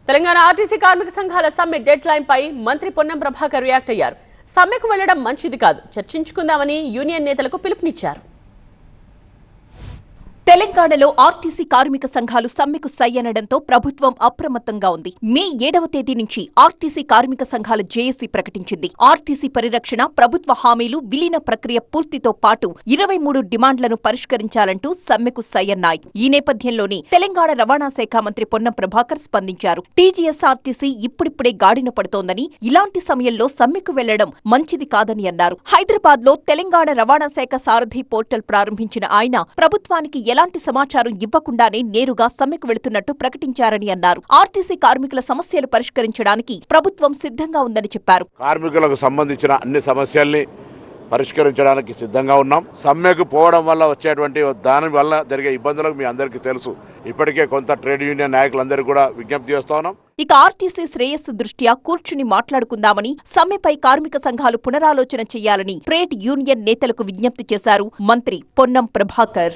Telangana RTC కార్మిక సంఘాల సమ్మె డెడ్ లైన్ పై మంత్రి పొన్నం ప్రభాకర్ రియాక్ట్ అయ్యారు. సమ్మెకు వెళ్లడం మంచిది కాదు, చర్చించుకుందామని యూనియన్ నేతలకు పిలుపునిచ్చారు. తెలంగాణలో ఆర్టీసీ కార్మిక సంఘాలు సమ్మెకు సై అనడంతో ప్రభుత్వం అప్రమత్తంగా ఉంది. మే 7వ తేదీ నుంచి ఆర్టీసీ కార్మిక సంఘాల జేఏసీ ప్రకటించింది. ఆర్టీసీ పరిరక్షణ, ప్రభుత్వ హామీలు, విలీన ప్రక్రియ పూర్తితో పాటు 23 డిమాండ్లను పరిష్కరించాలంటూ సమ్మెకు సై అన్నాయి. ఈ నేపథ్యంలోనే తెలంగాణ రవాణా శాఖ మంత్రి పొన్నం ప్రభాకర్ స్పందించారు. టీజీఎస్ఆర్టీసీ ఇప్పుడిప్పుడే గాడిన పడుతోందని, ఇలాంటి సమయంలో సమ్మెకు వెళ్లడం మంచిది కాదని అన్నారు. హైదరాబాద్ లో తెలంగాణ రవాణా శాఖ సారథి పోర్టల్ ప్రారంభించిన ఆయన ప్రభుత్వానికి ఎలాంటి సమాచారం ఇవ్వకుండానే నేరుగా సమ్మెకు వెళుతున్నట్టు ప్రకటించారని అన్నారు. ఆర్టీసీ కార్మికుల సమస్యలు పరిష్కరించడానికి ప్రభుత్వం సిద్ధంగా ఉందని చెప్పారు. కార్మికులకు సంబంధించిన అన్ని సమస్యల్ని పరిష్కరించడానికి సిద్ధంగా ఉన్నాం. సమ్మెకు పోవడం వల్ల వచ్చేటువంటి దాని వల్ల జరిగే ఇబ్బందులకు మీ అందరికీ తెలుసు. ఇప్పటికే కొంత ట్రేడ్ యూనియన్ నాయకులందరూ కూడా విజ్ఞప్తి చేస్తా ఉన్నాం. ఇక ఆర్టీసీ శ్రేయస్సు దృష్ట్యా కూర్చుని మాట్లాడుకుందామని, సమ్మెపై కార్మిక సంఘాలు పునరాలోచన చేయాలని ట్రేడ్ యూనియన్ నేతలకు విజ్ఞప్తి చేశారు మంత్రి పొన్నం ప్రభాకర్.